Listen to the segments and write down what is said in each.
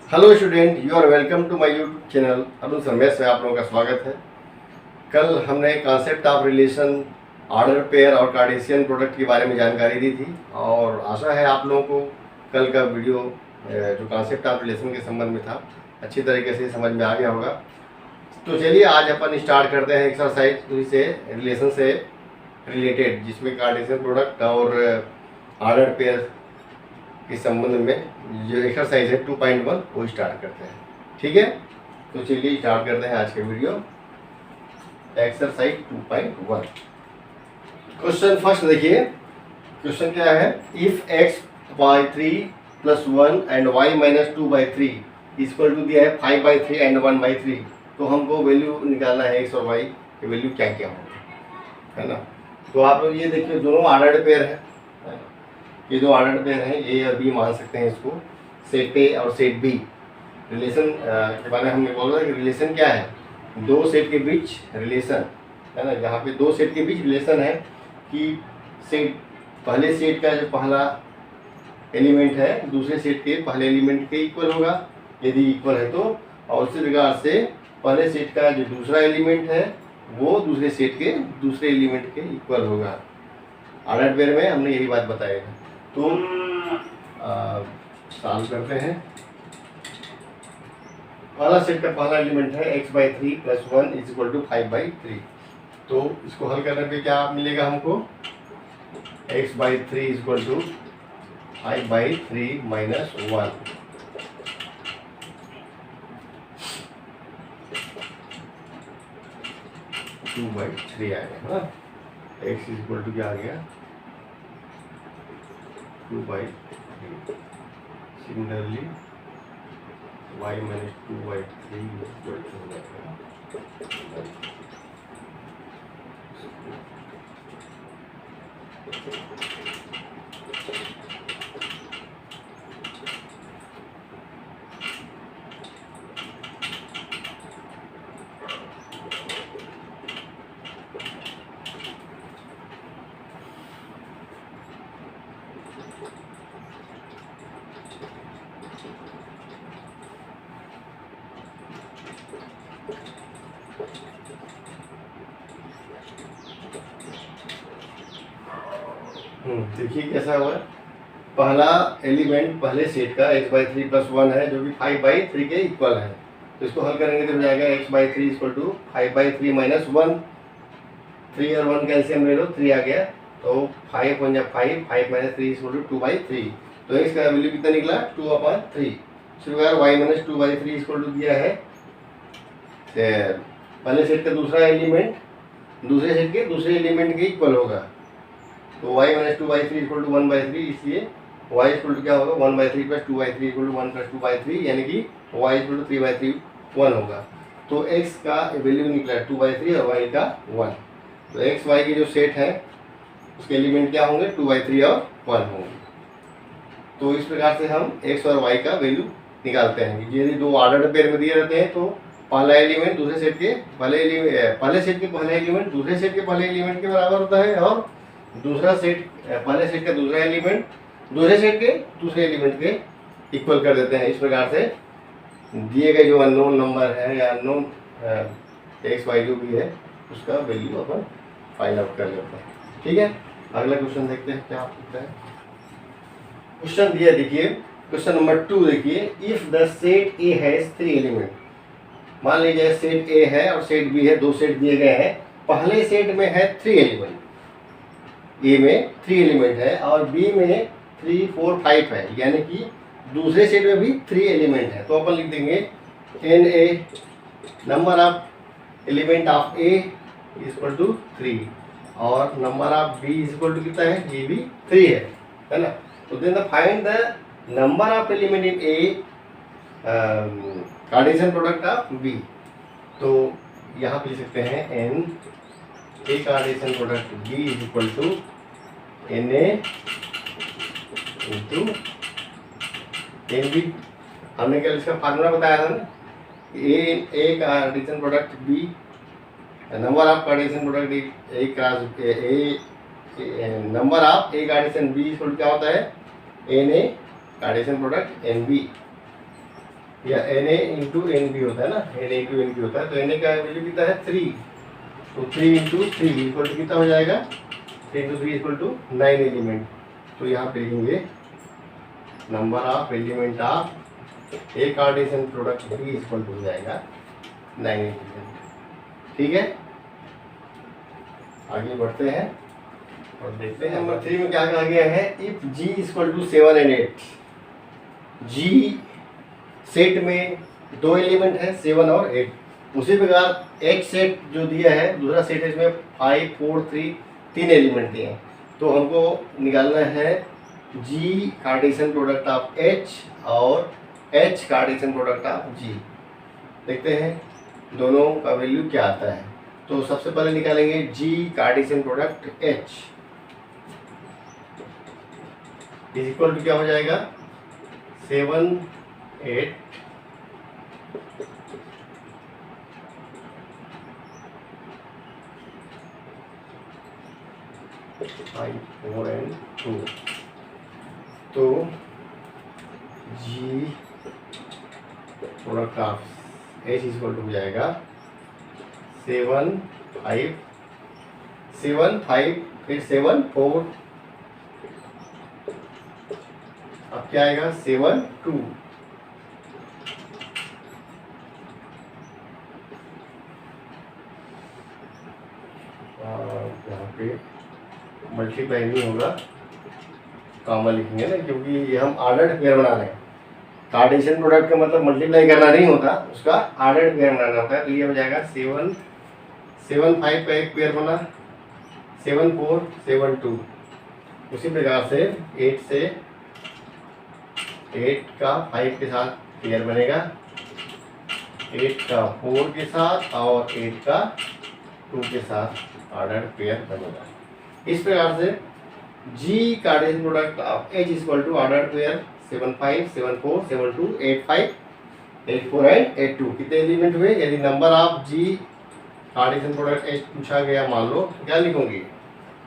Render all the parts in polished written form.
Hello student, you are welcome to my YouTube channel. Arun Ramesh में आप लोगों का स्वागत है। कल हमने concept of relation, order pair और कार्टेशियन प्रोडक्ट के बारे में जानकारी दी थी और आशा है आप लोगों को कल का वीडियो जो कॉन्सेप्ट ऑफ रिलेशन के संबंध में था अच्छी तरीके से समझ में आ गया होगा। तो चलिए आज अपन स्टार्ट करते हैं एक्सरसाइज से रिलेशन से रिलेटेड, जिसमें कार्टेशियन प्रोडक्ट और ऑर्डर पेयर इस संबंध में जो एक्सरसाइज है 2.1 वो स्टार्ट करते हैं। ठीक है, तो चलिए स्टार्ट करते हैं आज के वीडियो। एक्सरसाइज 2.1 क्वेश्चन फर्स्ट देखिए। क्वेश्चन क्या है, if x by 3 plus 1 and y minus 2 by 3 equal to दिया है 5 बाई 3 एंड 1 बाई 3। तो हमको वैल्यू निकालना है x और y की वैल्यू क्या क्या होगी, है ना। तो आप लोग ये देखिए, दोनों ऑर्डर्ड पेयर है। ये दो ऑर्डर्ड पेयर हैं, ए और बी मान सकते हैं इसको, सेट ए और सेट बी। रिलेशन के बारे में हमने बोला कि रिलेशन क्या है, दो सेट के बीच रिलेशन, है ना। जहाँ पे दो सेट के बीच रिलेशन है कि सेट पहले सेट का जो पहला एलिमेंट है दूसरे सेट के पहले एलिमेंट के इक्वल होगा, यदि इक्वल है तो। और उसी प्रकार से पहले सेट का जो दूसरा एलिमेंट है वो दूसरे सेट के दूसरे एलिमेंट के इक्वल होगा। ऑर्डर्ड पेयर में हमने यही बात बताई है। तो सॉल्व करते हैं। पहला सेट का पहला एलिमेंट है x by 3 plus 1 is equal to 5 by 3। तो इसको हल करने पे क्या मिलेगा हमको, x by 3 is equal to 5 by 3 minus 1। Two by 3 आ गया, x इज इक्वल टू क्या आ गया, 2 by 3। Similarly, y minus 2 by 3 is equal to देखिए कैसा हुआ। पहला एलिमेंट पहले सेट का x बाई 3 प्लस 1 है जो कि 5 बाई 3 के इक्वल है। तो इसको हल करेंगे तो हो जाएगा x by 3 equal to 5 by 3 minus 1। 3 और 1 कैल्सियम ले लो, 3 आ गया। तो 5 1 5, 5 माइनस 3 इक्वल टू 2 बाई 3। तो x का वैल्यू कितना निकला, 2/3। इसी प्रकार y minus 2 by 3 equal to दिया है पहले सेट का दूसरा एलिमेंट दूसरे सेट के दूसरे एलिमेंट के इक्वल होगा। तो y minus 2 by 3 equal to 1 by 3, इसलिए y इक्वल टू क्या होगा, 1 by 3 plus 2 by 3 equal to 1 plus 2 by 3, यानी कि y इक्वल टू 3 बाई 3 1 होगा। तो x का वैल्यू निकला 2 बाई 3 और y का 1। तो x y की जो सेट है उसके एलिमेंट क्या होंगे, 2 बाई 3 और 1 होंगे। तो इस प्रकार से हम x और y का वैल्यू निकालते हैं। यदि दो ऑर्डर्ड पेयर में दिए रहते हैं तो पहला एलिमेंट दूसरे सेट के पहले सेट के पहले एलिमेंट दूसरे सेट के पहले एलिमेंट के बराबर होता है, और दूसरा सेट पहले सेट का दूसरा एलिमेंट दूसरे सेट के दूसरे एलिमेंट के इक्वल कर देते हैं। इस प्रकार से दिए गए जो अननोन नंबर है या अननोन एक्स वाई जो भी है उसका वैल्यू अपन फाइंड आउट कर लेते हैं। ठीक है, अगला क्वेश्चन देखते हैं क्या पूछता है। क्वेश्चन दिया, देखिए क्वेश्चन नंबर 2 देखिए। If the set A has 3 element, मान लीजिए सेट ए है और सेट बी है, दो सेट दिए गए हैं। पहले सेट में है 3 एलिमेंट, ए में 3 एलिमेंट है और बी में 3 4 5 है, यानी कि दूसरे सेट में भी 3 एलिमेंट है। तो अपन लिख देंगे N A number of element of A is equal to 3 और number of B is equal to कितना है, ये भी 3 है ना। तो then find the number of element in A Cartesian product of B. तो यहाँ पे लिख सकते हैं N A Cartesian product B is equal to N A into N B. हमने क्या इसका फार्मूला बताया था ना, A Cartesian product B, number of Cartesian product A cross A, number of A Cartesian B equal क्या होता है, N A Cartesian product N B. या N A into N B होता है ना, N A into N B होता है, तो एन ए का वैल्यू कितना है 3, तो 3 इंटू 3 इक्वल टू कितना हो जाएगा, 3 इंटू 3 इक्वल टू 9 एलिमेंट। तो यहाँ पे लिखेंगे number of element of A Cartesian product B equal to हो जाएगा 9 एलिमेंट। ठीक है, आगे बढ़ते हैं और देखते हैं नंबर 3 में क्या कहा गया है, if G equal to 7 and 8, G set में 2 एलिमेंट है 7 और 8, उसी प्रकार एक सेट जो दिया है दूसरा सेट है, इसमें 5 4 3 3 एलिमेंट दिए हैं, तो हमको निकालना है जी कार्टेशियन प्रोडक्ट ऑफ एच और एच कार्टेशियन प्रोडक्ट ऑफ जी। देखते हैं दोनों का वैल्यू क्या आता है। तो सबसे पहले निकालेंगे G Cartesian product H is equal to क्या हो जाएगा 7 8 5 4 एंड 2, तो G product of H is equal to हो जाएगा 7 5 फिर 7 4, अब क्या आएगा 7 2, यहाँ पे मल्टीप्लाई नहीं होगा, कॉमा लिखेंगे ना, क्योंकि ये हम ऑर्डर्ड पेयर बना रहे हैं। कार्टेशियन प्रोडक्ट का मतलब मल्टीप्लाई करना नहीं होता, उसका ऑर्डर्ड पेयर बनाना होता है। तो ये हो जाएगा 7 7 5 का एक पेयर बना, 7 4 7 2, उसी प्रकार से 8 का 5 के साथ पेयर बनेगा, 8 का 4 के साथ और 8 का 2 के साथ ऑर्डर पेयर बनेगा। इस प्रकार से G Cartesian product of H is equal to order pair 7 5 7 4 7 2 8 5 8 4 and 8 2। कितने एलिमेंट हुए, यदि number of G Cartesian product H पूछा गया, मान लो क्या लिखोगे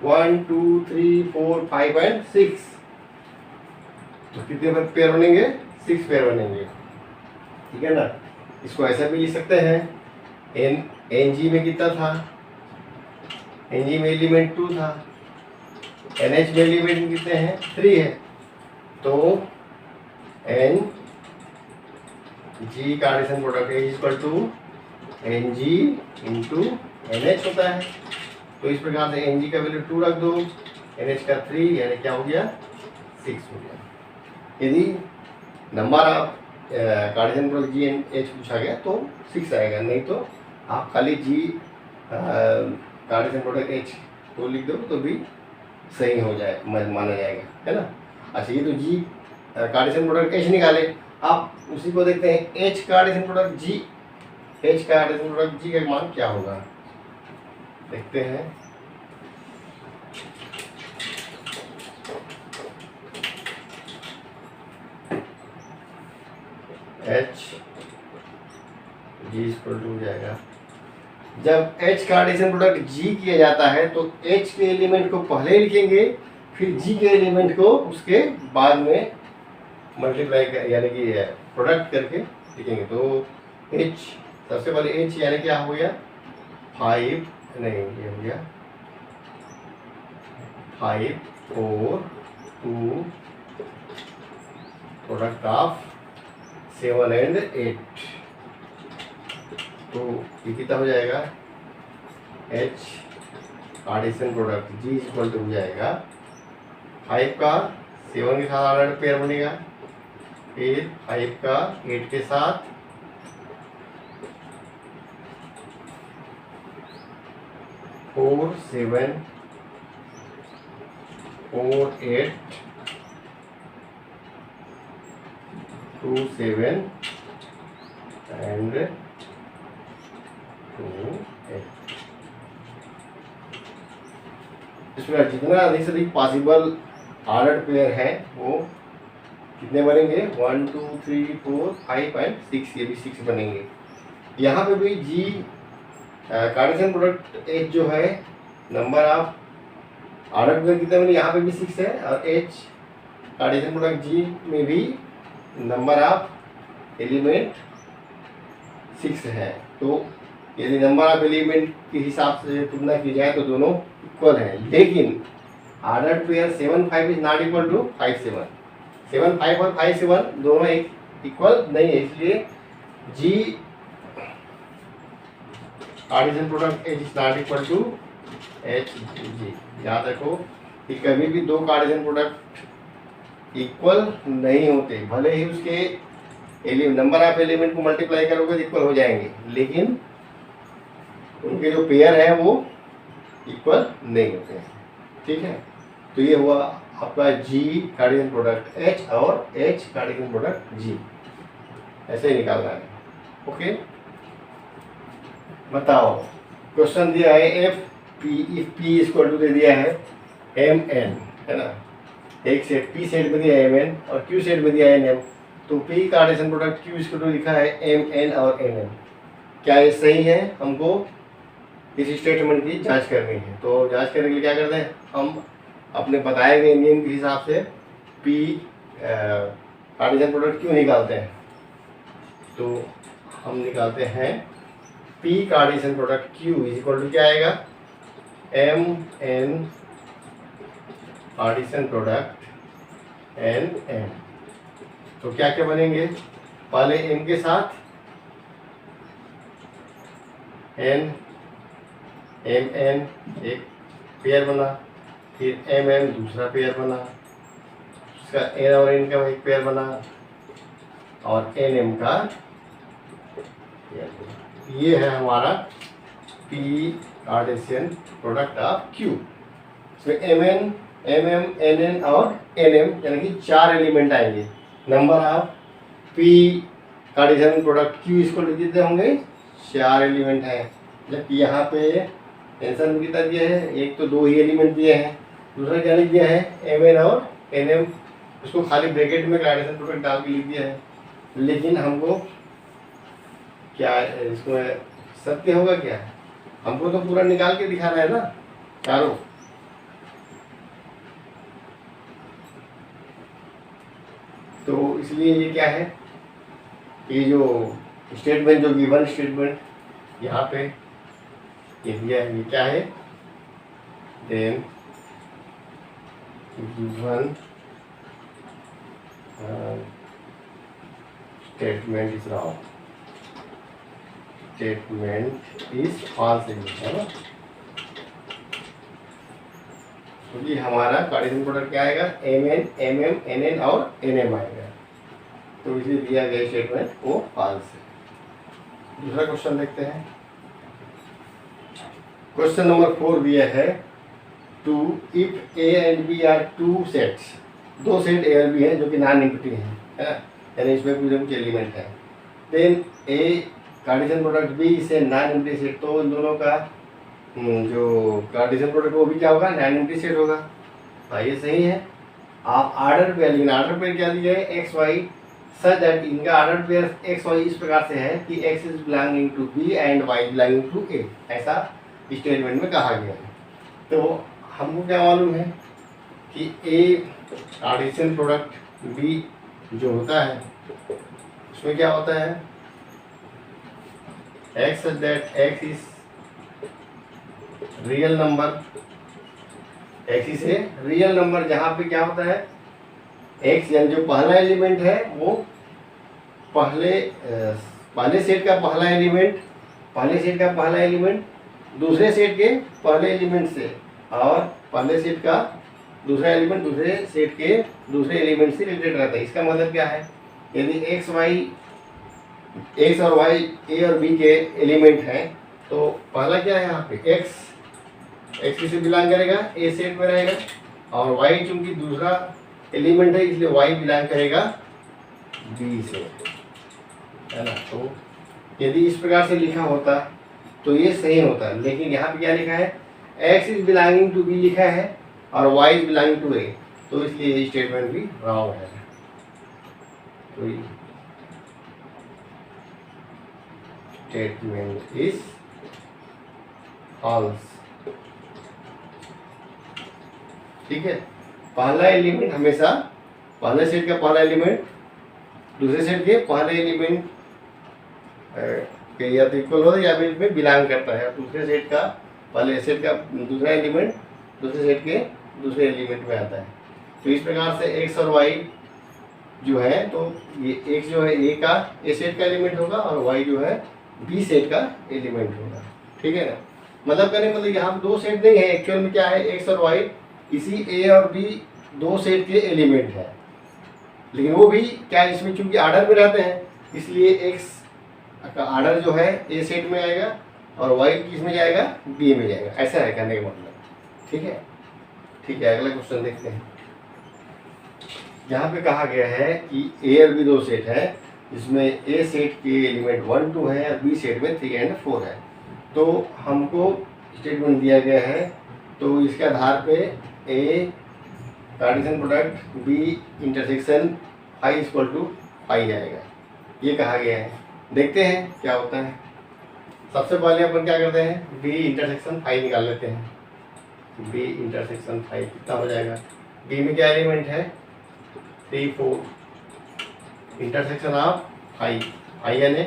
1 2 3 4 5 एंड 6, तो कितने पेयर बनेंगे 6 पेयर बनेंगे। ठीक है ना, इसको ऐसा भी लिख सकते हैं, एन जी में कितना था, एन जी में एलिमेंट 2 था, एन एच में एलिमेंट कितने हैं 3 है, तो N G Cartesian product is equal to N G into N H होता है। तो इस प्रकार से एन जी का वैल्यू 2 रख दो, एन एच का 3, यानी क्या हो गया 6 हो गया। यदि number of Cartesian product G N H पूछा गया तो 6 आएगा, नहीं तो आप खाली जी कार्टेशियन प्रोडक्ट एच को लिख दो तो भी सही हो जाए, माना जाएगा, है ना। अच्छा, ये तो जी कार्टेशियन प्रोडक्ट एच निकाले, आप उसी को देखते हैं एच कार्टेशियन प्रोडक्ट जी, एच कार्टेशियन प्रोडक्ट जी का मान क्या होगा, देखते हैं। एच जी इक्वल टू हो जाएगा, जब एच कार्टेशियन प्रोडक्ट जी किया जाता है तो एच के एलिमेंट को पहले लिखेंगे, फिर जी के एलिमेंट को उसके बाद में मल्टीप्लाई यानी कि प्रोडक्ट करके लिखेंगे। तो एच सबसे पहले एच यानी क्या हो गया 5, नहीं ये हो गया 5 4 2 प्रोडक्ट ऑफ 7 एंड 8, तो ये कितना हो जाएगा H Cartesian product G equal to हो जाएगा 5 का 7 के साथ ऑर्डर पेयर बनेगा, फिर 5 का 8 के साथ, फोर 7 4 8 2 7 एंड 2 8। इसमें जितना अधिक से अधिक पॉसिबल ऑर्डर्ड पेयर है वो कितने बनेंगे 1 2 3 4 5 एंड 6, ये भी 6 बनेंगे। यहाँ पे भी जी कार्टेशियन प्रोडक्ट एच जो है नंबर ऑफ ऑर्डर पेयर कितने बने, यहाँ पे भी 6 है, और एच कार्टेशियन प्रोडक्ट जी में भी नंबर ऑफ एलिमेंट 6 है। तो यदि नंबर ऑफ एलिमेंट के हिसाब से तुलना की जाए तो दोनों इक्वल हैं, लेकिन order pair 7 5 is not equal to 5 7। 7 5 और 5 7 दोनों एक इक्वल नहीं है, इसलिए G Cartesian product H is not equal to H G. याद रखो कि कभी भी दो कार्टेशियन प्रोडक्ट इक्वल नहीं होते, भले ही उसके नंबर ऑफ एलिमेंट को मल्टीप्लाई करोगे तो इक्वल हो जाएंगे, लेकिन उनके जो पेयर है वो इक्वल नहीं होते हैं। ठीक है, तो ये हुआ आपका जी कार्टेशियन प्रोडक्ट एच और एच कार्टेशियन प्रोडक्ट जी, ऐसे ही निकालना है। ओके, बताओ क्वेश्चन दिया है F P if P equal to दे दिया है एम एन, है ना, एक सेट पी सेट में दिया है एम एन और क्यू सेट में दिया है एन एम। तो P Cartesian product Q equal to लिखा है एम एन और एन एम। क्या ये सही है? हमको इस स्टेटमेंट की जांच करनी है। तो जांच करने के लिए क्या करते हैं, हम अपने बताए गए नियम के हिसाब से पी कार्टेशियन प्रोडक्ट क्यू निकालते हैं। तो हम निकालते हैं P Cartesian product Q is equal to क्या आएगा, M N Cartesian product N M. तो क्या क्या बनेंगे, पहले एम के साथ एन एम एन एक पेयर बना, फिर एम एम दूसरा पेयर बना, उसका एन और एन का एक पेयर बना और एन एम का पेयर बना। ये है हमारा P Cartesian product of Q. इसमें M N M M N N और एन एम यानी कि 4 एलिमेंट आएंगे। Number of P Cartesian product Q इसको कितने होंगे, 4 एलिमेंट हैं। जबकि यहाँ पे आंसर में कितना दिया है, एक तो 2 ही एलिमेंट दिए हैं, दूसरा क्या लिख दिया है एम एन और एन एम, उसको खाली ब्रैकेट में कार्टेशियन प्रोडक्ट डाल के लिख दिया है। लेकिन हमको क्या इसमें सत्य होगा क्या, हमको तो पूरा निकाल के दिखाना है ना चारों। तो इसलिए ये क्या है, ये जो स्टेटमेंट जो गिवन स्टेटमेंट यहाँ पे ये दिया है, ये क्या है, then given statement is wrong, statement is false है ना। तो ये हमारा कार्टेशियन प्रोडक्ट क्या आएगा, M N M M N N और एन एम आएगा। तो इसलिए दिया गया स्टेटमेंट वो फॉल्स है। दूसरा क्वेश्चन देखते हैं। क्वेश्चन नंबर 4 दिया है to if A and B are 2 sets, 2 set A और बी है जो कि नॉन नेगेटिव है ना, यानी इसमें कुछ एलिमेंट है। देन ए कार्टेशियन प्रोडक्ट बी इसे नॉन नेगेटिव सेट, तो इन दोनों का जो कार्टेशियन प्रोडक्ट वो भी क्या होगा, नॉन नेगेटिव सेट होगा। भाई ये सही है। आप आर्डर पेयर, लेकिन आर्डर पेयर क्या दिया है, एक्स वाई, सच दैट इनका आर्डर पेयर एक्स वाई इस प्रकार से है कि X is belonging to B and Y belonging to A, ऐसा स्टेटमेंट में कहा गया है। तो हमको क्या मालूम है कि ए कार्टेशियन प्रोडक्ट बी जो होता है उसमें क्या होता है, x such that x is real number, x is a real number, जहाँ पे क्या होता है एक्स यानी जो पहला एलिमेंट है वो पहले सेट का पहला एलिमेंट दूसरे सेट के पहले एलिमेंट से, और पहले सेट का दूसरा एलिमेंट दूसरे सेट के दूसरे एलिमेंट से रिलेटेड रहता है। इसका मतलब क्या है, यदि एक्स और वाई ए और बी के एलिमेंट हैं तो पहला क्या है यहाँ पे एक्स किसे बिलोंग करेगा, ए सेट में रहेगा, और वाई चूंकि दूसरा एलिमेंट है इसलिए वाई बिलोंग करेगा बी से, है ना। तो यदि इस प्रकार से लिखा होता तो ये सही होता, लेकिन यहाँ पे क्या लिखा है, X is belonging to B लिखा है और Y is belonging to A, तो इसलिए ये स्टेटमेंट भी रॉन्ग है। तो स्टेटमेंट इज फॉल्स। ठीक है, पहला एलिमेंट हमेशा, पहले सेट का पहला एलिमेंट दूसरे सेट के पहले एलिमेंट के या तो इक्वल हो या फिर इसमें बिलोंग करता है। दूसरे सेट का पहले सेट का दूसरा एलिमेंट दूसरे सेट के दूसरे एलिमेंट में आता है। तो इस प्रकार से एक्स और वाई जो है, तो ये एक्स जो है ए का ए सेट का एलिमेंट होगा और वाई जो है बी सेट का एलिमेंट होगा। ठीक है ना, मतलब कहने मतलब यहाँ पे दो सेट नहीं है, एक्चुअल में क्या है, एक्स और वाई इसी ए और बी दो सेट के एलिमेंट है, लेकिन वो भी क्या इसमें चूंकि आर्डर में रहते हैं इसलिए एक्स का आर्डर जो है ए सेट में आएगा और वाई किस में जाएगा, बी में जाएगा। ऐसा है कहने का मतलब। ठीक है, ठीक है, अगला क्वेश्चन देखते हैं। यहाँ पे कहा गया है कि ए और बी दो सेट है जिसमें ए सेट के एलिमेंट 1 2 है और बी सेट में 3 एंड 4 है। तो हमको स्टेटमेंट दिया गया है, तो इसके आधार पे A Cartesian product B intersection phi equal to phi आएगा, ये कहा गया है। देखते हैं क्या होता है। सबसे पहले अपन क्या करते हैं, बी इंटरसेक्शन फाई निकाल लेते हैं। बी इंटरसेक्शन फाई कितना हो जाएगा, बी में क्या एलिमेंट है 3 4, इंटरसेक्शन ऑफ फाई, फाई यानी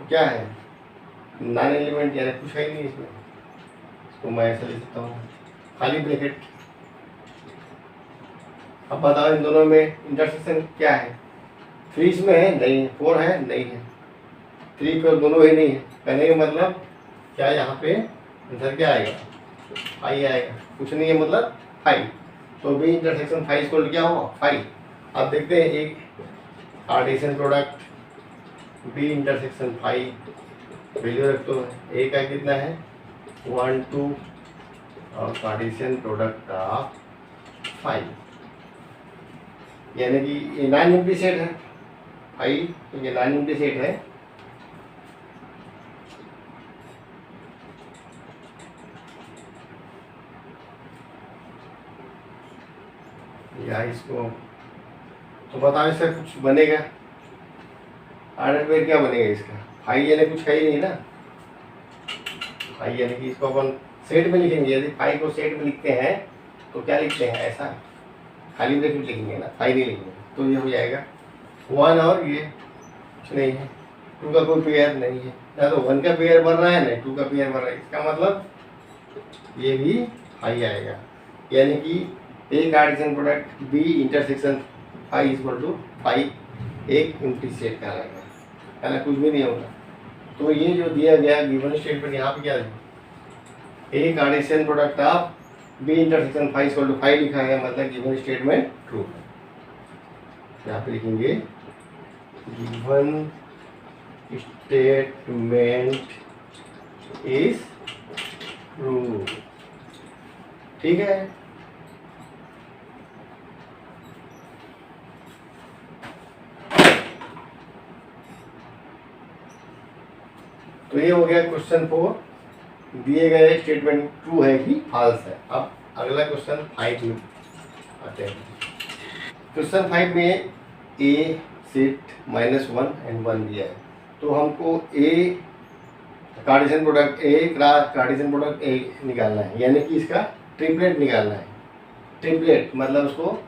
क्या है नॉन एलिमेंट, यानी कुछ है ही नहीं इसमें। इसको मैं ऐसा लिख सकता हूँ खाली ब्रैकेट। अब बताओ इन दोनों में इंटरसेक्शन क्या है, 3 इसमें है नहीं है, 4 है नहीं है, 3 4 दोनों ही नहीं है। कहने का मतलब क्या, यहाँ पे आंसर क्या आएगा, फाई आएगा, कुछ नहीं है मतलब फाई। तो बी इंटरसेक्शन फाई इक्वल क्या होगा, फाई। अब देखते हैं एक Cartesian product B intersection phi, value रख दो, ए का कितना है 1 2 और कार्टेशियन प्रोडक्ट का 5, यानी कि ये नॉन एम्प्टी सेट है फाई, तो ये नॉन एम्प्टी सेट है। या इसको तो बताओ इससे कुछ बनेगा, आर्डर पेयर क्या बनेगा इसका, फाई यानी कुछ है ही नहीं ना, फाई यानी कि इसको अपन सेट में लिखेंगे। यदि फाई को सेट में लिखते हैं तो क्या लिखते हैं, ऐसा खाली ब्रैकेट लिखेंगे ना, फाई नहीं लिखेंगे। तो ये हो जाएगा 1 और ये कुछ नहीं है, 2 का कोई पेयर नहीं है, ना तो 1 का पेयर बन रहा है ना 2 का पेयर बन रहा है, इसका मतलब ये भी फाई आएगा। यानी कि A Cartesian product B intersection phi equal to phi एक एम्प्टी सेट का आएगा, है ना, कुछ भी नहीं होगा। तो ये जो दिया गया गिवन स्टेटमेंट यहाँ पे क्या है, A Cartesian product of B intersection phi equal to phi लिखा है, मतलब गिवन स्टेटमेंट ट्रू है। यहाँ पे लिखेंगे गिवन स्टेटमेंट इज ट्रू। ठीक है, तो ये हो गया क्वेश्चन 4, दिए गए स्टेटमेंट ट्रू है कि फॉल्स है। अब अगला क्वेश्चन 5 में आते हैं। क्वेश्चन 5 में ए सेट -1 एंड 1 दिया है, तो हमको A Cartesian product A Cartesian product A निकालना है, यानी कि इसका ट्रिपलेट निकालना है। ट्रिपलेट मतलब उसको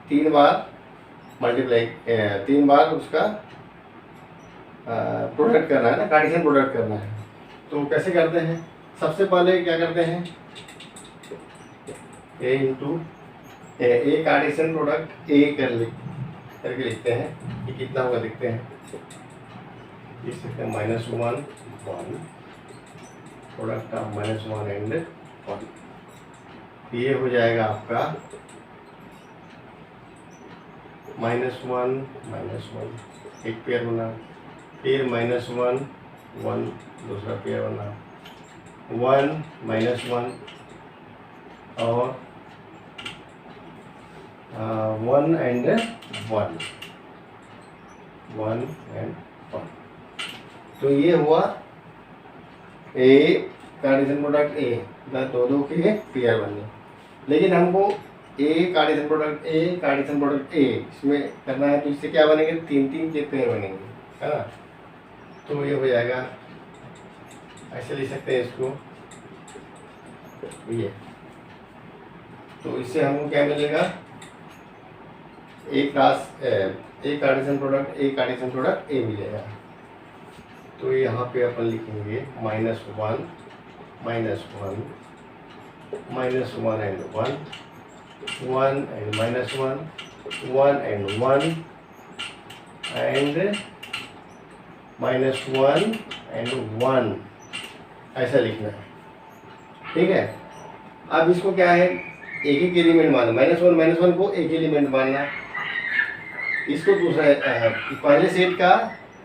3 बार मल्टीप्लाई 3 बार उसका प्रोडक्ट करना है ना, कार्टेशियन प्रोडक्ट करना है। तो कैसे करते हैं, सबसे पहले क्या करते हैं, A into A Cartesian product A करके लिखते हैं कि कितना होगा, देखते हैं लिख सकते हैं -1 1 प्रोडक्ट ऑफ -1 एंड 1, ये हो जाएगा आपका -1 -1 एक पेयर बना, फिर -1 1 दूसरा पेयर बना, 1 -1 और 1 एंड 1 1 एंड 1। तो ये हुआ ए कार्टेशियन प्रोडक्ट ए, दो के पेयर बने। लेकिन हमको A Cartesian product A Cartesian product A इसमें करना है, तो इससे क्या बनेंगे 3 के पेयर बनेंगे, है ना। तो ये हो जाएगा, ऐसे लिख सकते हैं इसको, ये तो इससे हमको क्या मिलेगा, ए कार्टेशियन प्रोडक्ट ए मिलेगा। तो यहाँ पे अपन लिखेंगे -1 -1 -1 and 1 1 and -1 1 and 1 and -1 and 1 ऐसा लिखना है। ठीक है, अब इसको क्या है, एक एक एलिमेंट मानना, -1 को एक एलिमेंट मानना, इसको दूसरा पहले सेट का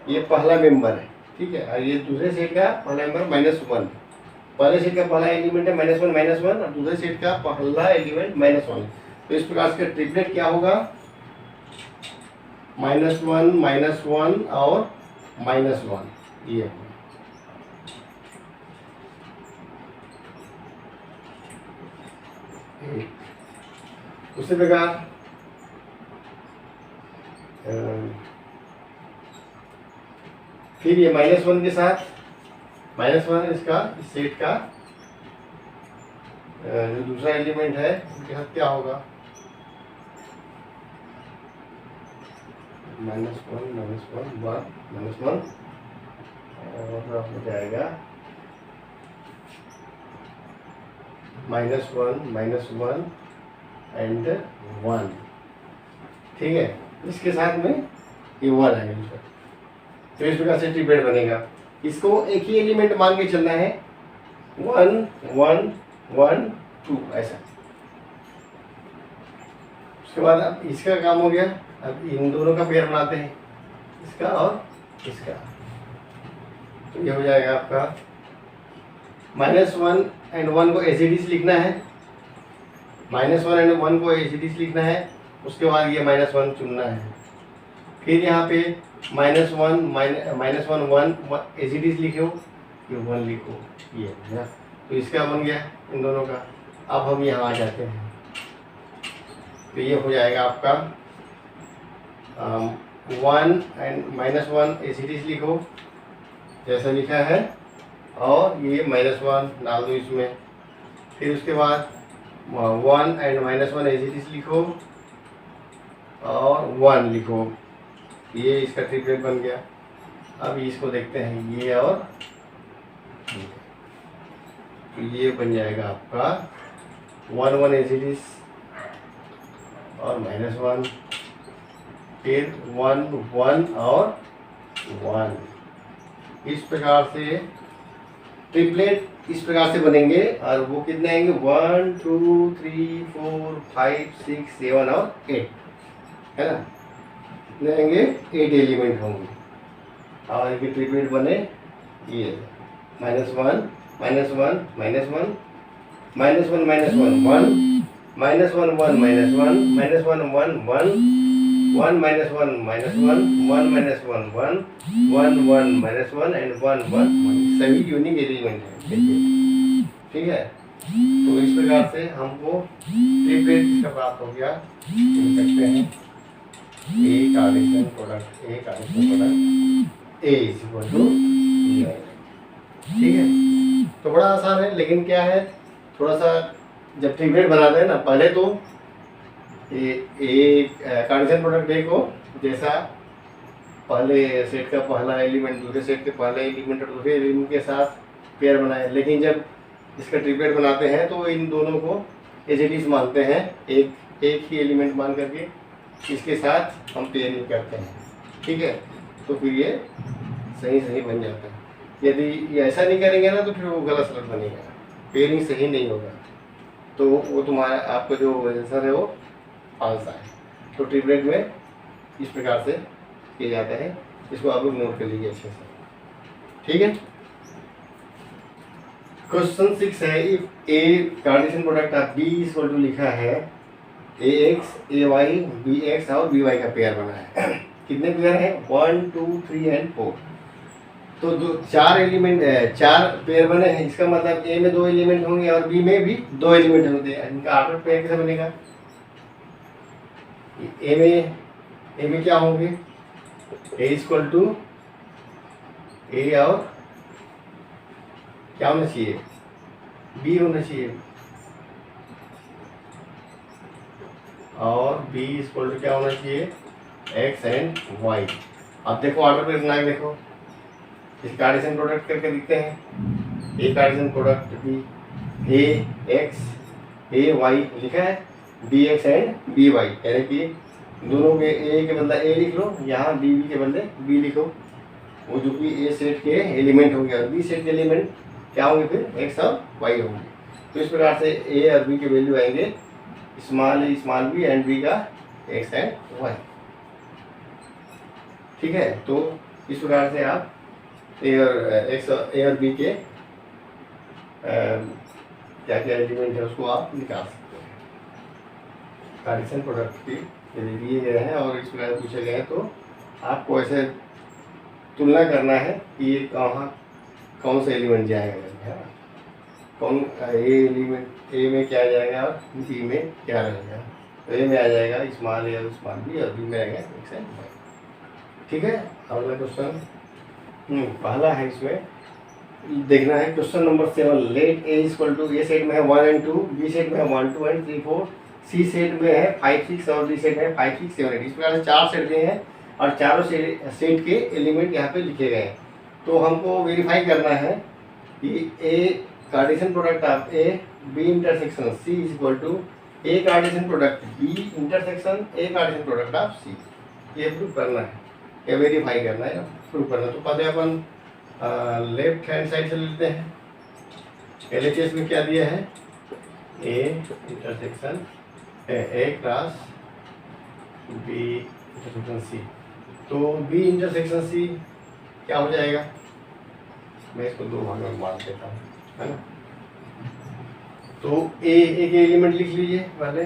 ये पहला मेंबर है। ठीक है, और ये दूसरे सेट का पहला मेंबर -1, पहले सेट का पहला एलिमेंट है -1 और दूसरे सेट का पहला एलिमेंट -1। तो इस प्रकार से ट्रिपलेट क्या होगा, -1 -1 और -1 ये होगा। उसी प्रकार फिर ये -1 के साथ -1 इसका इस सेट का जो दूसरा एलिमेंट है उसके साथ क्या होगा, -1 और हो जाएगा -1 एंड 1। ठीक है, इसके साथ में ये 1 है दूसरा। तो इस प्रकार से ट्रिपलेट बनेगा। इसको एक ही एलिमेंट मान के चलना है, 1 1 1 2 ऐसा। उसके बाद अब इसका काम हो गया, अब इन दोनों का पेयर बनाते हैं, इसका और इसका। तो ये हो जाएगा आपका -1 and 1 को एसिडिस लिखना है, -1 and 1 को एसिडिस लिखना है। उसके बाद ये -1 चुनना है। फिर यहाँ पे -1 1 एसिडिस लिखो, ये 1 लिखो, ये है ना। तो इसका बन गया इन दोनों का। अब हम यहाँ आ जाते हैं, तो ये हो जाएगा आपका 1 and -1 एसिडिस लिखो जैसा लिखा है, और ये -1 डाल दो इसमें। फिर उसके बाद 1 and -1 एसिडिस लिखो और 1 लिखो, ये इसका ट्रिपलेट बन गया। अब इसको देखते हैं, ये और ये, तो ये बन जाएगा आपका 1 1 एसिडिस और -1, फिर 1 1 और 1। इस प्रकार से ट्रिपलेट इस प्रकार से बनेंगे। और वो कितने आएंगे, 1 2 3 4 5 6 7 और 8 है ना। कितने आएंगे, 8 एलिमेंट होंगे। और इनके ट्रिपलेट बने ये -1 -1 -1 -1 -1 -1 1 -1 -1 -1 -1 1 1 -1 -1 1 1 -1 and 1 1 सभी यूनिक एलिमेंट है। ठीक है, तो इस प्रकार से हमको ट्रिपलेट इसका प्राप्त हो गया। लिख सकते हैं A Cartesian product A is equal to E। ठीक है, तो बड़ा आसान है, लेकिन क्या है, थोड़ा सा जब ट्रिपलेट बनाते हैं ना, पहले तो ए कार्टेशियन प्रोडक्ट ए को जैसा पहले सेट का पहला एलिमेंट दूसरे सेट के पहले एलिमेंट और दूसरे एलिमेंट के साथ पेयर बनाए, लेकिन जब इसका ट्रिपलेट बनाते हैं तो इन दोनों को एसिडिस मानते हैं, एक ही एलिमेंट मान करके इसके साथ हम पेयरिंग करते हैं। ठीक है, तो फिर ये सही बन जाता है। यदि ये ऐसा नहीं करेंगे ना तो फिर वो गलत सलत बनेगा, पेयरिंग सही नहीं होगा, तो वो तुम्हारा आपका जो आंसर है वो फाल्स है। तो ट्रिपलेट में इस प्रकार से किया जाता है, इसको आप लोग नोट कर लीजिए अच्छे से। ठीक है, क्वेश्चन 6 है, if A Cartesian product of B equal to लिखा है ax ay bx और by का पेयर बना है। कितने पेयर हैं, 1 2 3 and 4। तो दो 4 एलिमेंट 4 पेयर बने हैं, इसका मतलब ए में 2 एलिमेंट होंगे और बी में भी 2 एलिमेंट होंगे। इनका आउटपुट पेयर कैसे बनेगा, ए में क्या होंगे, ए इक्वल टू ए और क्या होना चाहिए, बी होना चाहिए। और बी इक्वल टू क्या होना चाहिए, एक्स एंड वाई। अब देखो ऑर्डर में बना के देखो, इस कार्टेशियन प्रोडक्ट करके दिखते हैं। A Cartesian product B, A X A Y लिखा है, B X and B Y, यानी कि दोनों के ए के बदले ए लिख लो, यहाँ बी के बदले बी लिखो। वो जो कि ए सेट के एलिमेंट होंगे और बी सेट के एलिमेंट क्या होंगे, फिर एक्स और वाई होंगे। तो इस प्रकार से ए और बी के वैल्यू आएंगे small A small B and B का एक्स एंड वाई। ठीक है, तो इस प्रकार से आप ए और बी के क्या क्या एलिमेंट है उसको आप निकाल सकते हैं। कार्टेशियन प्रोडक्ट की यदि दिए गए हैं और इस प्रकार पूछे गए हैं तो आपको ऐसे तुलना करना है कि ये कौन सा एलिमेंट जाएगा, है ना, कौन ए एलिमेंट ए में क्या जाएगा और बी में क्या रहेगा। तो ए में आ जाएगा स्मॉल ए और स्मॉल बी और बी में आएगा एक्स एंड वाई। ठीक है, अगला क्वेश्चन पहला है, इसमें देखना है question number 7। Let A equal to, A set में है 1 and 2, बी सेट में है 1 2 and 3 4, सी सेट में है 5 6 और डी सेट में है 5 6 7 8। इस प्रकार से 4 सेट दिए हैं और चारों सेट के एलिमेंट यहाँ पे लिखे गए हैं। तो हमको वेरीफाई करना है कि A Cartesian product of A B intersection C is equal to A Cartesian product B intersection A Cartesian product of C. ये प्रूव करना है, ये वेरीफाई करना है, प्रूव करना है। तो पहले अपन लेफ्ट हैंड साइड से लेते हैं। एलएचएस में क्या दिया है, A intersection A cross B intersection C. तो बी इंटरसेक्शन सी क्या हो जाएगा, मैं इसको दो भागों में बांट देता हूँ, है ना। तो ए एक एलिमेंट लिख लीजिए पहले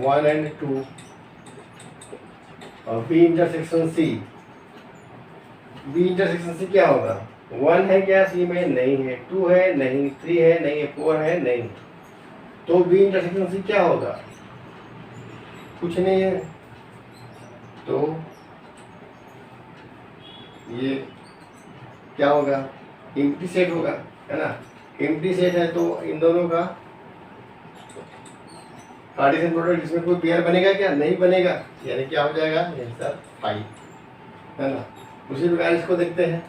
1 and 2 और B intersection C. B intersection C क्या होगा, 1 है क्या सी में, नहीं है, 2 है नहीं, 3 है नहीं है, 4 है नहीं। तो बी इंटरसेक्शन सी क्या होगा, कुछ नहीं है। तो ये क्या होगा, एम्प्टी सेट होगा, है ना। एम्प्टी सेट है तो इन दोनों का कार्टेशियन प्रोडक्ट इसमें कोई पेयर बनेगा क्या, नहीं बनेगा, यानी क्या हो जाएगा आंसर 5, है ना। उसी प्रकार इसको देखते हैं,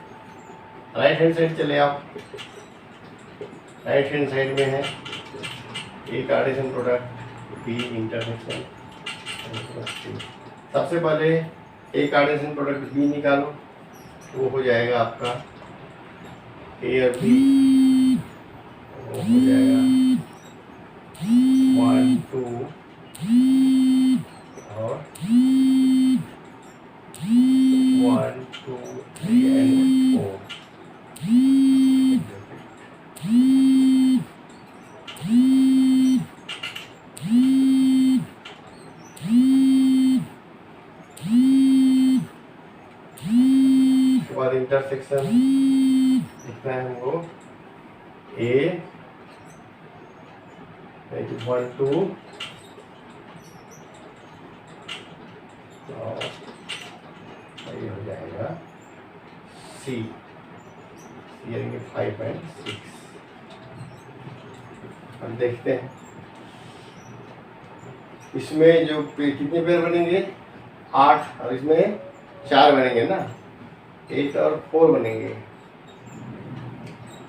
राइट हैंड साइड चले आओ। राइट हैंड साइड में है A Cartesian product B intersection. सबसे पहले ए कार्टेशियन प्रोडक्ट बी निकालो, वो हो जाएगा आपका ए और बी, वो हो जाएगा 1 2 और 1 2 3 and 4। उसके बाद इंटरसेक्शन लिखना है हमको ए 1 2 और ये हो जाएगा सी, यानी 5 and 6। अब देखते हैं इसमें जो कितने पेयर बनेंगे, 8, और इसमें 4 बनेंगे ना, 8 और 4 बनेंगे।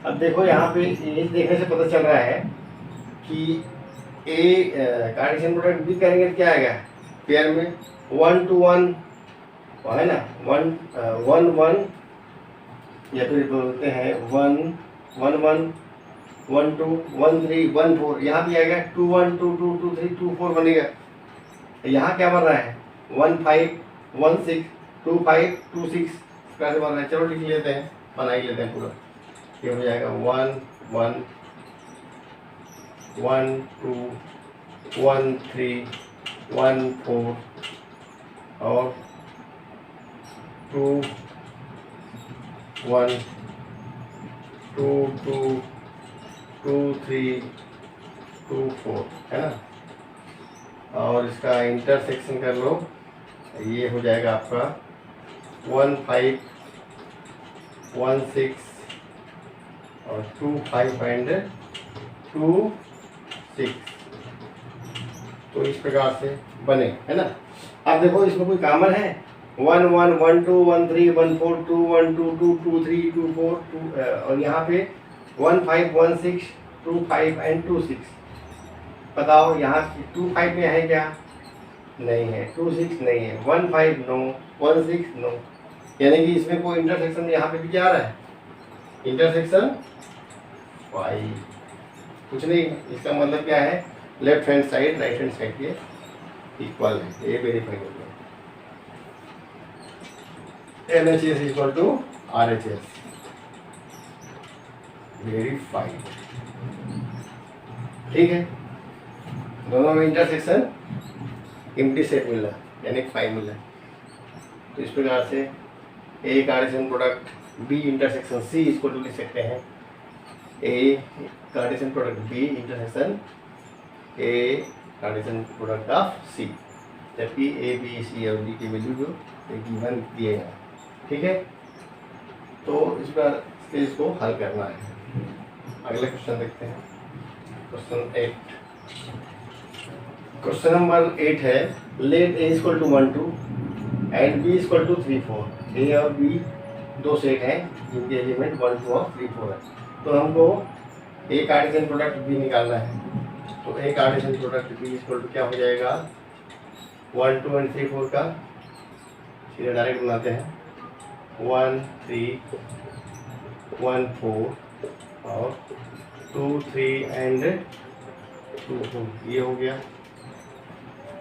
अब देखो यहाँ पे ये देखने से पता चल रहा है कि ए कार्टेशियन प्रोडक्ट बी करेंगे तो क्या आएगा, पेयर में 1 to 1 है ना, 1 1 1, या फिर बोलते हैं 1 1 1 1 2 1 3 1 4। यहाँ भी आएगा 2 1 2 2 2 3 2 4 बनेगा। यहाँ क्या बन रहा है 1 5 1 6 2 5 2 6 कैसे बन रहा है। चलो लिख लेते हैं, बना ही लेते हैं पूरा। ये हो जाएगा 1 1 1 2 1 3 1 4 और 2 1 2 2 2 3 2 4, है ना। और इसका इंटरसेक्शन कर लो, ये हो जाएगा आपका 1 5 1 6 और 2 5 and 2 6। तो इस प्रकार से बने, है ना। अब देखो इसमें कोई कॉमन है, 1 1 1 2 1 3 1 4 2 1 2 2 2 3 2 4 2 और यहाँ पे 1 5 1 6 2 5 एंड 2 6। बताओ यहाँ 2 5 में है क्या? नहीं है। 2 6 नहीं है। 1 5 नो, 1 6 नो, यानी कि इसमें कोई इंटरसेक्शन यहाँ पे भी क्या आ रहा है? इंटरसेक्शन वाई कुछ नहीं। इसका मतलब क्या है? Left hand side right hand side के इक्वल है, ये वेरीफाई हो गया। LHS equal to RHS, verified. ठीक है, दोनों में इंटरसेक्शन एम्प्टी सेट मिला यानी 5 मिला। तो इस प्रकार से A Cartesian product B intersection C इसको लिख सकते हैं, A Cartesian product B intersection A Cartesian product of C, जबकि ए बी सी और डी की वैल्यू जो गिवन दिए हैं। ठीक है, तो इस बार इसको हल करना है। अगले क्वेश्चन देखते हैं, क्वेश्चन 8। क्वेश्चन नंबर 8 है, let A equal to 1 2 and B equal to 3 4। A और बी दो सेट हैं जिनके एलिमेंट 1 2 और 3 4 है। तो हमको ए कार्टेशियन प्रोडक्ट बी निकालना है। तो A Cartesian product B equal to क्या हो जाएगा? 1 2 एंड 3 4 का सीधे डायरेक्ट बनाते हैं, 1 3 1 4 और 2 3 एंड 2 4, ये हो गया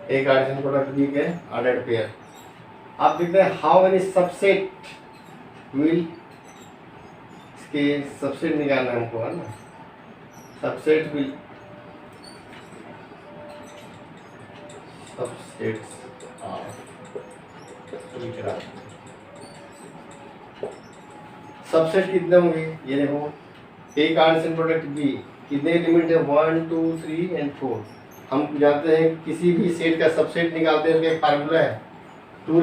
ए कार्टेशियन प्रोडक्ट बी के ऑर्डर्ड पेयर। आप देखते हैं हाउ मेनी सबसेट विल, इसके सबसेट निकालना है हमको, है ना। Subset will, subsets of, subset कितने होंगे? ये देखो ए कार्टेशियन प्रोडक्ट बी कितने एलिमेंट है? 1 2 3 एंड 4। हम जानते हैं किसी भी सेट का सबसेट निकालते हैं, उसका एक फार्मूला है 2n,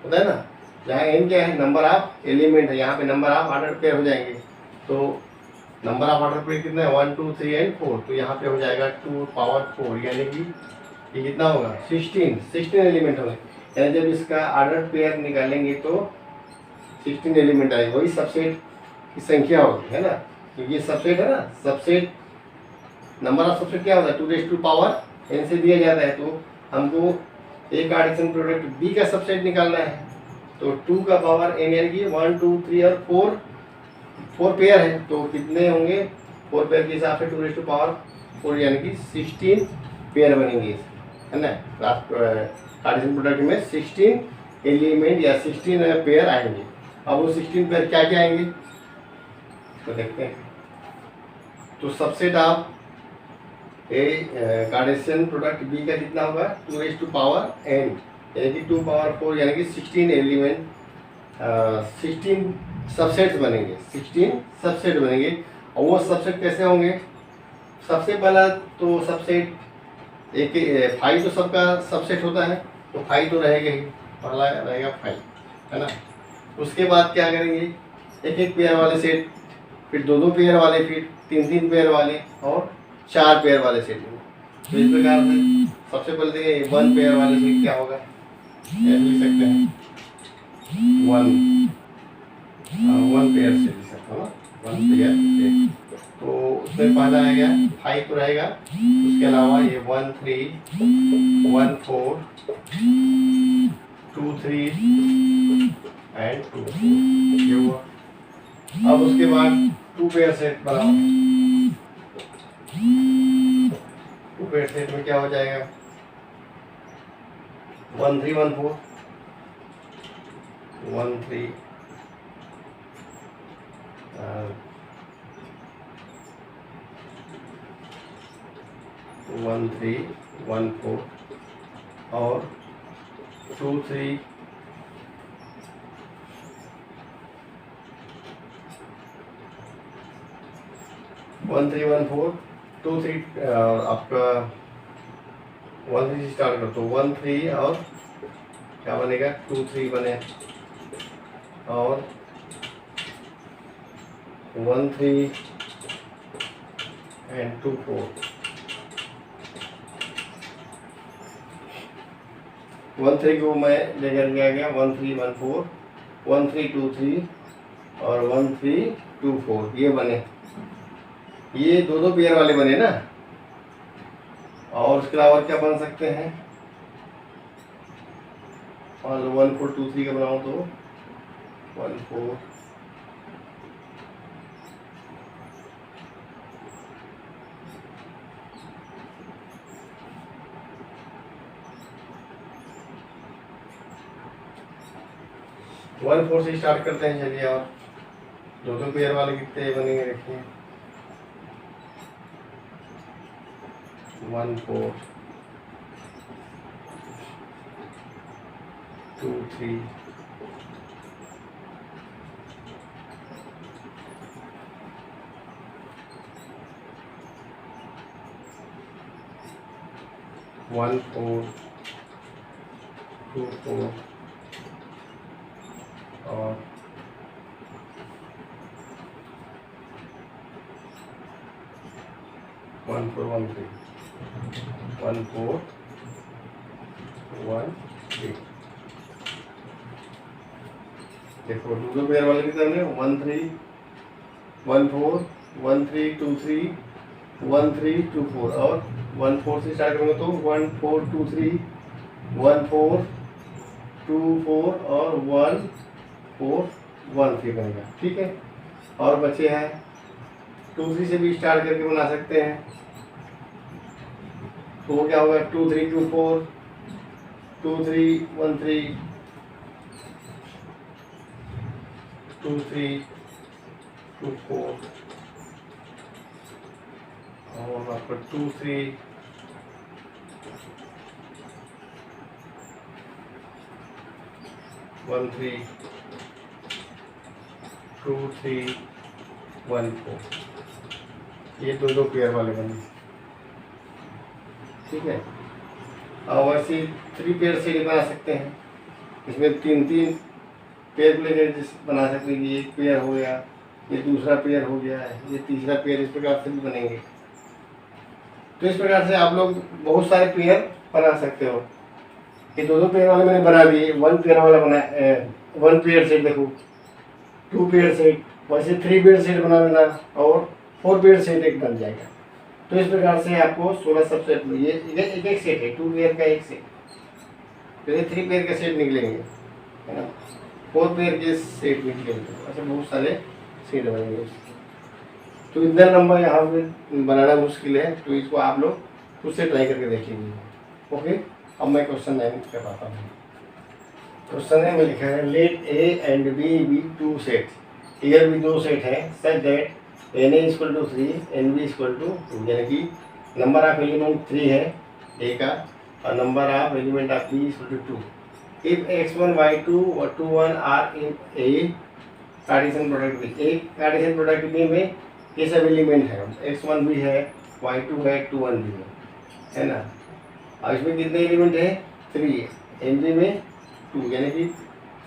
होता है ना। जहाँ n क्या है? नंबर ऑफ एलिमेंट है, यहाँ पे नंबर ऑफ ऑर्डर पेयर हो जाएंगे। तो नंबर ऑफ ऑर्डर पेयर कितना है? 1 2 3 एंड 4। तो यहाँ पे हो जाएगा 2 पावर 4, यानी कि ये कितना होगा? 16 एलिमेंट होंगे। यानी जब इसका ऑर्डर पेयर निकालेंगे तो 16 एलिमेंट आएगा, वही सबसेट की संख्या होगी, है ना। क्योंकि ये सबसेट है ना, सबसेट नंबर ऑफ सबसेट क्या होता है? 2 पावर n से दिया जाता है। तो हमको ए कार्टेशियन प्रोडक्ट बी का सबसेट निकालना है, तो 2 का पावर n यानी कि 1 2 3 और 4 पेयर है। तो कितने होंगे? 4 पेयर के हिसाब से 2 पावर 4 यानी कि 16 पेयर बनेंगे, है ना। कार्टेशियन प्रोडक्ट में 16 एलिमेंट या 16 पेयर आएंगे। अब वो 16 पेयर क्या क्या आएंगे तो देखते हैं। तो subset of A Cartesian product B का कितना होगा? 2 पावर n यानी कि 2 पावर 4 यानी कि 16 एलिमेंट, 16 सबसेट्स बनेंगे, 16 सबसेट बनेंगे। और वो सबसेट कैसे होंगे? सबसे पहला तो सबसेट एक 5 तो सबका सबसेट होता है, तो 5 तो रहेगा ही, पहला रहेगा 5, है ना। उसके बाद क्या करेंगे? एक एक पेयर वाले सेट, फिर 2 पेयर वाले, फिर 3 पेयर वाले और 4 पेयर वाले सेट। तो इस प्रकार से सबसे पहले देखिए 1 पेयर वाले सेट क्या होगा, लिख सकते हैं 1 पेयर से लिख सकते हो, 1 पेयर। तो उसमें पहला आएगा 5 तो रहेगा, उसके अलावा ये 1 3 1 4 2 3 एंड 2 4, ये हुआ। अब उसके बाद 2 पेयर सेट बनाओ। 2 पेयर सेट में क्या हो जाएगा? 1 3 1 4 1 3 1 3 1 4 और 2 3 1 3 1 4 2 3 आपका 1 3 स्टार्ट कर, तो 1 3 और क्या बनेगा? 2 3 बने और 1 3 एंड 2 4, 1 3 को मैं लेकर के आ गया 1 3 1 4, 1 3 2 3 और 1 3 2 4 ये बने, ये दो पेयर वाले बने ना। और उसके अलावा क्या बन सकते हैं, और 1 4 2 3 का बनाऊँ तो 1 4 1 4 से स्टार्ट करते हैं। चलिए, और दो पेयर वाले कितने बनेंगे देखिए, 1 4 2 3 1 4 2 4 और 1 4 1 3 1 4 1 3। देखो दो पेयर वाले कितने बने, 1 3 1 4 1 3 2 3 1 3 2 4 और 1 4 से स्टार्ट करूँगा तो 1 4 2 3 1 4 2 4 और 1 4 1 3 बनेगा। ठीक है, और बचे हैं 2 3 से भी स्टार्ट करके बना सकते हैं, तो वो क्या होगा 2 3 2 4 2 3 1 3 2 3 2 4 और आपका 2 3 1 3 2 3 1 4, ये दो पेयर वाले बने। ठीक है, और वैसे 3 पेयर से बना सकते हैं, इसमें 3 पेयर लेकर बना सकते हैं। ये एक पेयर हो गया, ये दूसरा पेयर हो गया है, ये तीसरा पेयर, इस प्रकार से भी बनेंगे। तो इस प्रकार से आप लोग बहुत सारे पेयर बना सकते हो। ये दो पेयर वाले मैंने बना दिए, 1 पेयर वाला बना 1 पेयर सेट, देखो 2 पेयर सेट, वैसे 3 पेयर सेट बना लेना और 4 पेयर सेट एक बन जाएगा। तो इस प्रकार से आपको 16 सबसेट, ये एक सेट है, 2 पेयर का एक सेट, तो ये 3 पेयर का सेट निकलेंगे, है ना, 4 पेयर के सेट निकलेंगे, ऐसे बहुत सारे सेट बनेंगे। तो इतना नंबर यहाँ पे बनाना मुश्किल है, तो इसको आप लोग खुद से ट्राई करके देखेंगे। ओके, अब मैं क्वेश्चन 9 करवाता हूँ। क्वेश्चन में लिखा है let A and B B 2 set, here भी 2 सेट है, such that N A equal to 3 N B equal to 2, यानी कि नंबर ऑफ एलिमेंट 3 है ए का और number of element of B equal to 2। If x1 y2 और 2 1 are in A Cartesian product B, एक Cartesian product B में ये सब एलिमेंट है, x1 भी है, y2 है, 2 1 भी है ना। और इसमें कितने एलिमेंट है, 3, एन बी में 2, यानी कि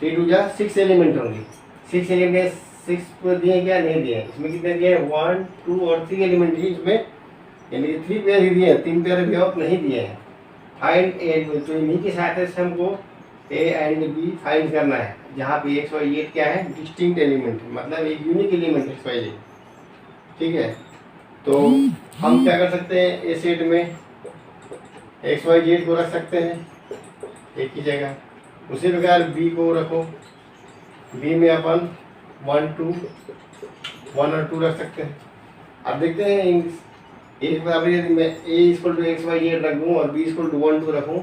3 2 जा 6 एलिमेंट होंगे। 6 एलिमेंट 6 को दिए क्या, नहीं दिए, इसमें कितने दिए, 1 2 और 3 एलिमेंट ही इसमें, यानी कि 3 पेयर ही दिए हैं, 3 पेयर भी ऑफ नहीं दिए हैं। फाइंड ए, तो इन्हीं के साथ से हमको ए एंड बी फाइंड करना है, जहाँ पे एक्स वाई जेड क्या है, डिस्टिंक्ट एलिमेंट, मतलब एक unique element X Y Z. ठीक है, तो हम क्या कर सकते हैं, ए सेट में एक्स वाई जेड को रख सकते हैं एक ही जगह, उसी प्रकार बी को रखो, बी में अपन 1 2 1 और 2 रख सकते हैं। अब देखते हैं एक बार यदि मैं A equal to X Y Z रख दूँ और बी इक्वल टू 1 2 रखूँ,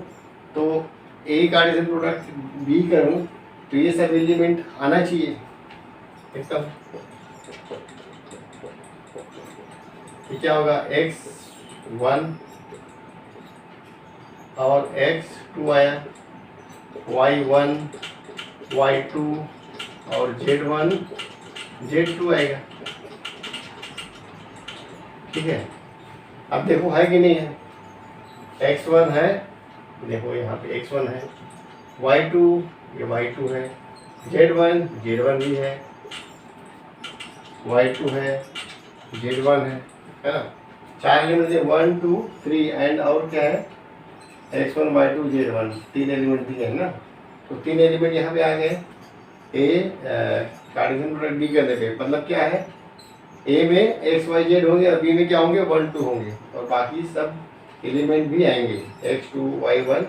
तो ए कार्टेशियन प्रोडक्ट बी करूँ तो ये सब एलिमेंट आना चाहिए एकदम। क्या होगा, x1 और x2 आया, y1 y2 और z1 z2 आएगा। ठीक है, अब देखो है कि नहीं है, x1 है, देखो यहाँ पे x1 है, y2 ये y2 है, z1 भी है, y2 है, z1 है ना। 4 एलिमेंट है, 1 2 3 एंड और क्या है x1 y2 z1 तीन एलिमेंट दिए हैं ना, तो तीन एलिमेंट यहाँ पे आ गए। ए कार्टेशियन प्रोडक्ट बी करने पे मतलब क्या है, ए में एक्स वाई जेड होंगे और बी में क्या होंगे 1 2 होंगे और बाकी सब एलिमेंट भी आएंगे, x2 y1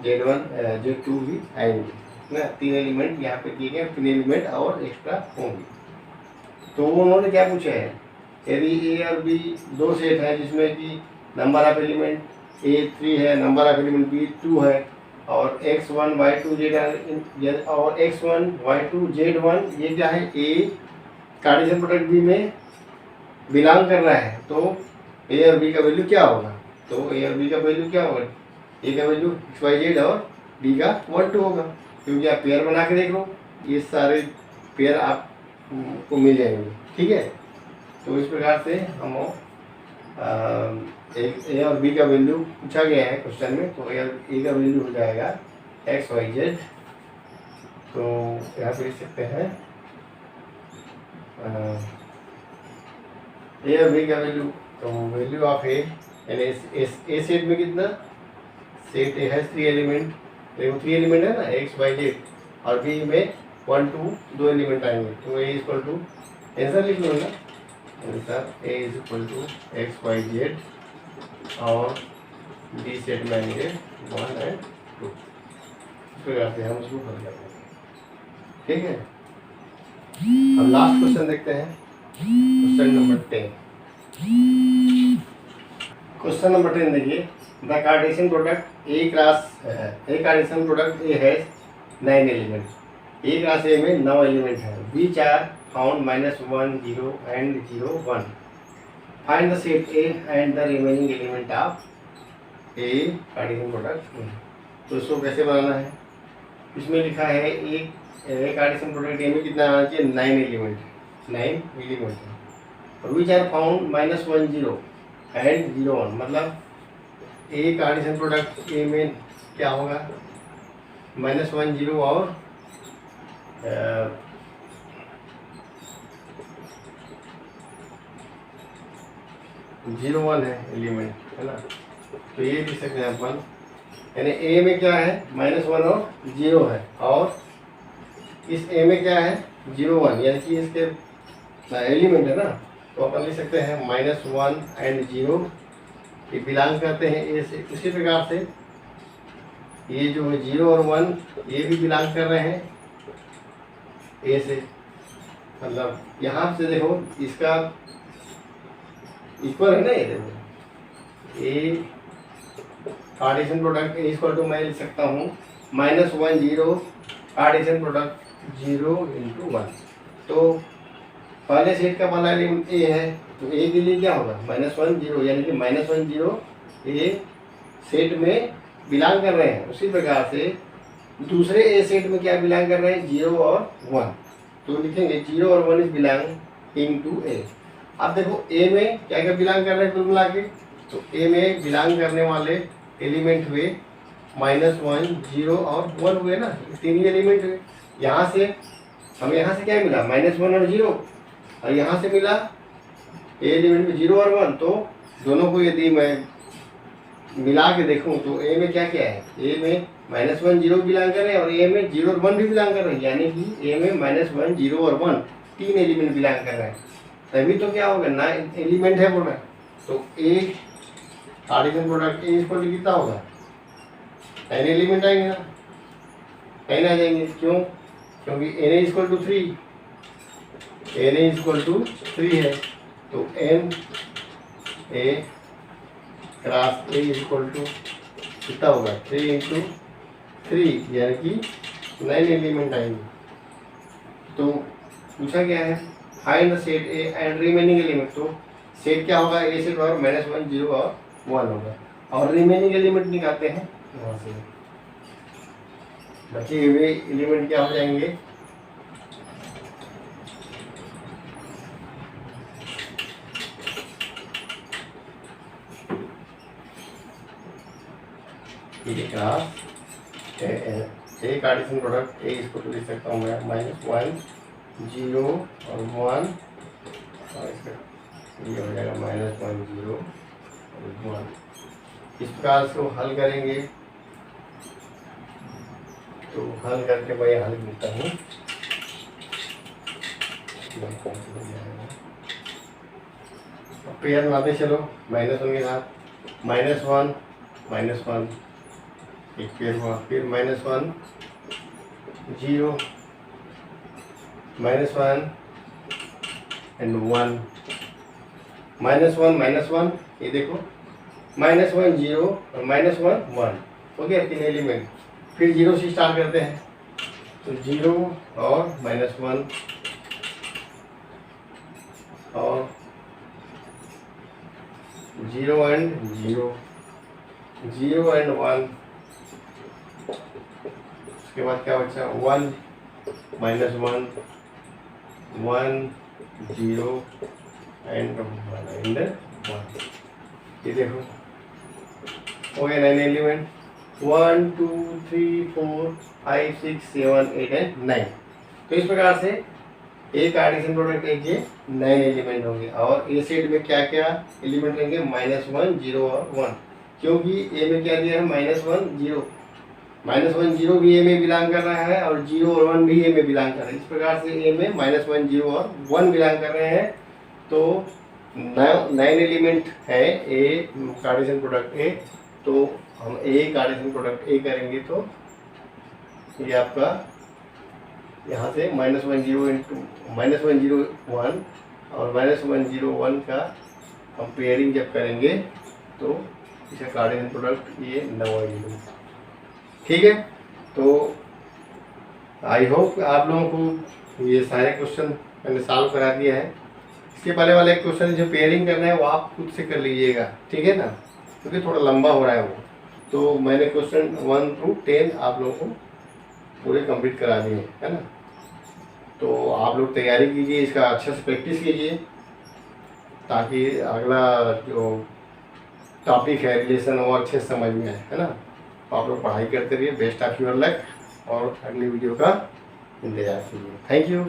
z1 z2 भी आएंगे ना। तीन एलिमेंट यहाँ पे दिए गए, तीन एलिमेंट और एक्स्ट्रा होंगे। तो उन्होंने क्या पूछा है, यदि ए और बी दो सेट है जिसमें कि नंबर ऑफ एलिमेंट ए 3 है, नंबर ऑफ एलिमेंट बी 2 है और x1 y2 z और x1 y2 z1 ये क्या है, ए कार्टेशियन प्रोडक्ट बी में बिलोंग कर रहा है, तो ए और बी का वैल्यू क्या होगा, तो ए और बी का वैल्यू क्या होगा, ए का वैल्यू एक्स वाई जेड और बी का 1 2 होगा, क्योंकि आप पेयर बना के देख लो, ये सारे पेयर आपको मिल जाएंगे। ठीक है, तो इस प्रकार से हम ए और बी का वैल्यू पूछा गया है क्वेश्चन में, तो ए का वैल्यू हो जाएगा एक्स वाई जेड। तो यहाँ पे लिख सकते हैं ए और बी का वैल्यू, तो वैल्यू ऑफ ए यानी ए सेट में कितना, सेट ए है 3 एलिमेंट, देखो 3 एलिमेंट है ना एक्स वाई जेड, और बी में 1 2 दो एलिमेंट आएंगे, तो ए इक्वल टू आंसर लिख लो ना, answer A is equal to X Y Z और बी सेट में आएंगे 1 और 2। इस प्रकार से हम उसको कर लेंगे। ठीक है, अब लास्ट क्वेश्चन देखते हैं, क्वेश्चन नंबर 10। क्वेश्चन नंबर 10 देखिए, the Cartesian product A Cartesian product ए है 9 एलिमेंट, ए क्लास ए में 9 एलिमेंट है, which are found -1 0 and 0 1, find the set A and the remaining element of A Cartesian product. तो इसको कैसे बनाना है, इसमें लिखा है एक कार्टेशियन प्रोडक्ट ए में कितना आना चाहिए, 9 एलिमेंट है, और विच आर फाउंड -1 0 एंड 0 1, मतलब ए कार्टेशियन प्रोडक्ट ए में क्या होगा, -1 0 और 0 1 है एलिमेंट, है ना। तो ये लिख सकते हैं अपन, यानी ए में क्या है -1 और 0 है, और इस ए में क्या है 0 1, यानी कि इसके एलिमेंट है ना, तो अपन लिख सकते हैं -1 एंड 0, ये बिलोंग करते हैं ए से। इसी प्रकार से ये जो है 0 और 1 ये भी बिलोंग कर रहे हैं ए से, मतलब यहाँ से देखो इसका इक्वल है ना, ये देखो A Cartesian product A equal to मैं लिख सकता हूँ -1 0 कार्टेशियन प्रोडक्ट 0 × 1। तो पहले सेट का पहला एलिमेंट ए है, तो ए के लिए क्या होगा -1 0, यानी कि -1 0 ए सेट में बिलोंग कर रहे हैं। उसी प्रकार से दूसरे ए सेट में क्या बिलोंग कर रहे हैं 0 और 1, तो लिखेंगे 0 और 1 इज बिलोंग इनटू ए। अब देखो ए में क्या क्या बिलोंग कर रहे हैं कुल मिला के, तो ए में बिलोंग करने वाले एलिमेंट हुए -1 0 और 1 हुए ना, तीन ही एलिमेंट हुए। यहाँ से हमें यहाँ से क्या मिला -1 और 0, और यहाँ से मिला ए एलिमेंट में 0 और 1, तो दोनों को यदि मैं मिला के देखूं तो ए में क्या क्या है, ए में -1 0 बिलोंग कर रहे हैं और ए में 0 और 1 भी बिलोंग कर रहे हैं, यानी कि ए में -1 0 और 1 तीन एलिमेंट बिलोंग कर रहे हैं, तभी तो क्या होगा 9 एलिमेंट है बोला। तो A Cartesian product A equal to कितना होगा 9 एलिमेंट आएंगे ना, 9 आ जाएंगे, क्यों, क्योंकि N equal to 3, N equal to 3 है, तो N A cross A equal to कितना होगा 3 × 3, यानी कि 9 एलिमेंट आएंगे। तो पूछा गया है find the set A and remaining element, तो सेट क्या होगा ए सेट और -1 0 और 1 होगा, और रिमेनिंग एलिमेंट निकालते हैं यहाँ से, बचे हुए एलिमेंट क्या हो जाएंगे, ए कार्टेशियन प्रोडक्ट ए इसको तो लिख सकता हूँ मैं -1 0 और 1, और इसका ये हो जाएगा -1 0 और 1, इस प्रकार से हल करेंगे। तो हल करके मैं हल करता हूँ। पेयर बनाते चलो, -1 के साथ -1 -1 एक पेयर हुआ, फिर -1 0 -1 एंड 1 -1 ये देखो -1 0 और -1 1 हो गया 3 एलिमेंट। फिर 0 से स्टार्ट करते हैं, तो 0 और -1 और 0 एंड 0 0 एंड 1, उसके बाद क्या बचा 1 -1 1 0 एंड 1। ये देखो हो गया 9 एलिमेंट, 1 2 3 4 5 6 7 8 एंड 9। तो इस प्रकार से ए कार्टेशियन प्रोडक्ट एक ये 9 एलिमेंट होंगे। और ए सेट में क्या क्या एलिमेंट रहेंगे, -1 0 और 1, क्योंकि ए में क्या दिया है -1 0, -1 0 भी ए में बिलोंग कर रहा है और 0 और 1 भी ए में बिलोंग कर रहा है। इस प्रकार से ए में -1 0 और 1 बिलोंग कर रहे हैं। तो 9 एलिमेंट है ए कार्टेशियन प्रोडक्ट ए। तो हम ए कार्टेशियन प्रोडक्ट ए करेंगे तो ये आपका यहाँ से -1 0 इंटू -1 0 1 और -1 0 1 का हम पेयरिंग जब करेंगे तो इसका कार्टेशियन प्रोडक्ट ये 9 एलिमेंट। ठीक है, तो आई होप आप लोगों को ये सारे क्वेश्चन मैंने सॉल्व करा दिया है। इसके पहले वाले क्वेश्चन जो पेयरिंग करना है वो आप खुद से कर लीजिएगा, ठीक है ना, क्योंकि थोड़ा लंबा हो रहा है वो। तो मैंने क्वेश्चन 1 to 10 आप लोगों को पूरे कंप्लीट करा दिए, है ना। तो आप लोग तैयारी कीजिए, इसका अच्छे से प्रैक्टिस कीजिए, ताकि अगला जो टॉपिक है रिलेशन वो अच्छे से समझ में आए, है ना। तो आप लोग पढ़ाई करते रहिए। बेस्ट ऑफ योर लक और अगली वीडियो का इंतजार कीजिए। Thank you.